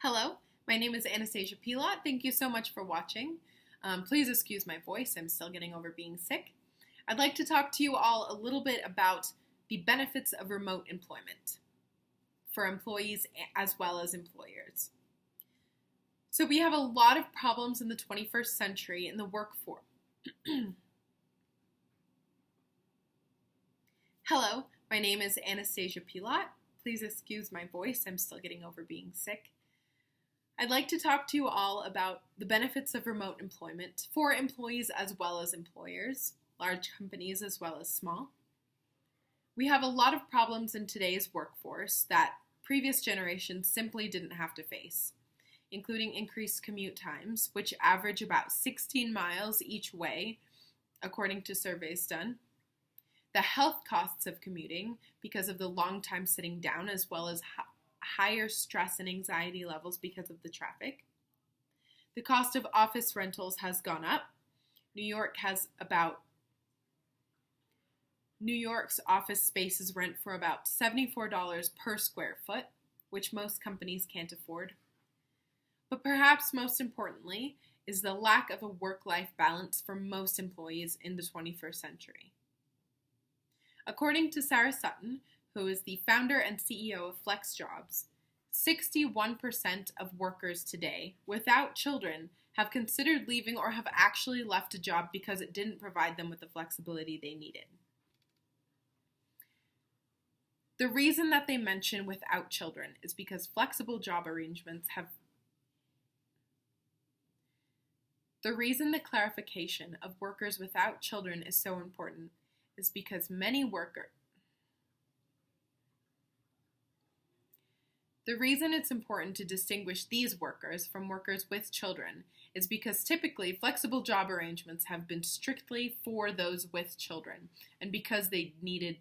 Hello, my name is Anastasia Pilot. Thank you so much for watching. Please excuse my voice, I'm still getting over being sick. I'd like to talk to you all a little bit about the benefits of remote employment for employees as well as employers. So we have a lot of problems in the 21st century in the workforce. Hello, my name is Anastasia Pilot. Please excuse my voice, I'm still getting over being sick. I'd like to talk to you all about the benefits of remote employment for employees as well as employers, large companies as well as small. We have a lot of problems in today's workforce that previous generations simply didn't have to face, including increased commute times, which average about 16 miles each way, according to surveys done. The health costs of commuting because of the long time sitting down, as well as higher stress and anxiety levels because of the traffic. The cost of office rentals has gone up. New York's office spaces rent for about $74 per square foot, which most companies can't afford. But perhaps most importantly is the lack of a work-life balance for most employees in the 21st century. According to Sarah Sutton, who is the founder and CEO of FlexJobs, 61% of workers today without children have considered leaving or have actually left a job because it didn't provide them with the flexibility they needed. The reason that they mention without children is because flexible job arrangements have. The reason the clarification of workers without children is so important is because The reason it's important to distinguish these workers from workers with children is because typically flexible job arrangements have been strictly for those with children, and because they needed.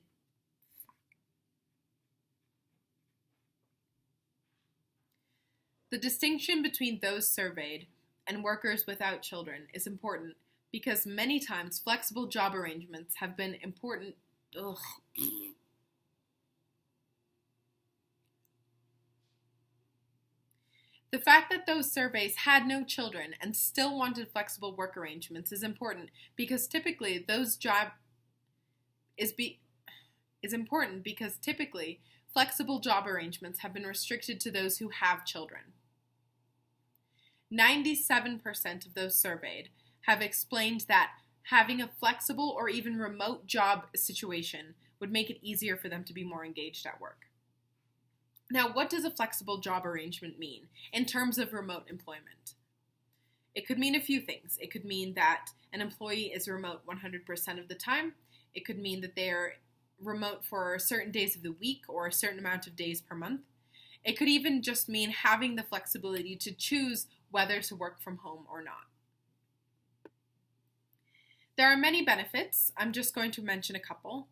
The distinction between those surveyed and workers without children is important because many times flexible job arrangements have been important. The fact that those surveys had no children and still wanted flexible work arrangements is important because typically flexible job arrangements have been restricted to those who have children. 97% of those surveyed have explained that having a flexible or even remote job situation would make it easier for them to be more engaged at work. Now, what does a flexible job arrangement mean in terms of remote employment? It could mean a few things. It could mean that an employee is remote 100% of the time. It could mean that they're remote for certain days of the week or a certain amount of days per month. It could even just mean having the flexibility to choose whether to work from home or not. There are many benefits. I'm just going to mention a couple.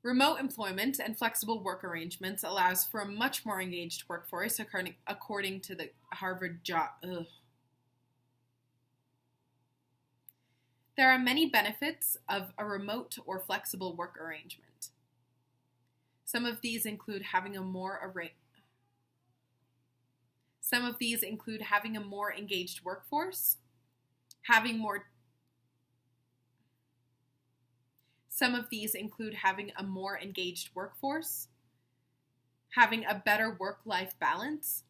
Remote employment and flexible work arrangements allows for a much more engaged workforce, according to the Harvard job. There are many benefits of a remote or flexible work arrangement. Some of these include having a more engaged workforce, having a better work-life balance,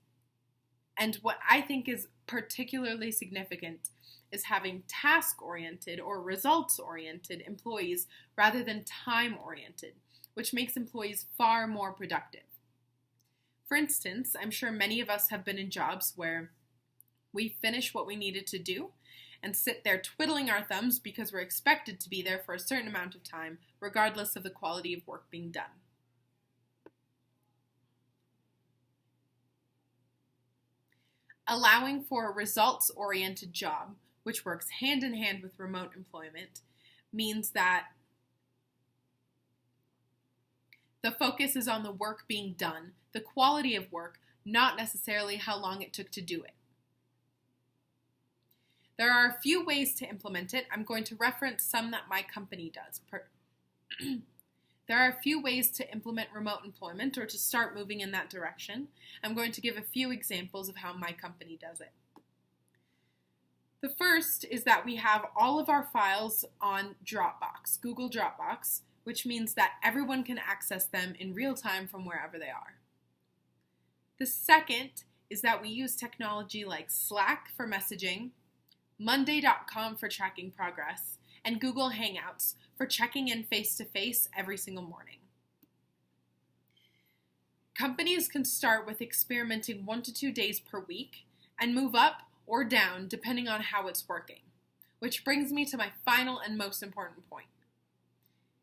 and what I think is particularly significant is having task-oriented or results-oriented employees rather than time-oriented, which makes employees far more productive. For instance, I'm sure many of us have been in jobs where we finish what we needed to do and sit there twiddling our thumbs because we're expected to be there for a certain amount of time, regardless of the quality of work being done. Allowing for a results-oriented job, which works hand in hand with remote employment, means that the focus is on the work being done, the quality of work, not necessarily how long it took to do it. There are a few ways to implement it. I'm going to reference some that my company does. There are a few ways to implement remote employment or to start moving in that direction. I'm going to give a few examples of how my company does it. The first is that we have all of our files on Dropbox, Google Dropbox, which means that everyone can access them in real time from wherever they are. The second is that we use technology like Slack for messaging, Monday.com for tracking progress, and Google Hangouts for checking in face-to-face every single morning. Companies can start with experimenting 1 to 2 days per week and move up or down depending on how it's working, which brings me to my final and most important point.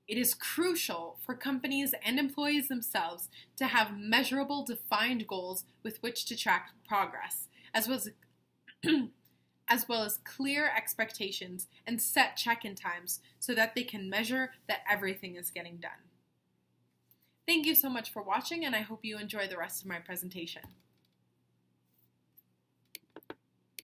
It is crucial for companies and employees themselves to have measurable, defined goals with which to track progress, as well as clear expectations and set check-in times so that they can measure that everything is getting done. Thank you so much for watching, and I hope you enjoy the rest of my presentation.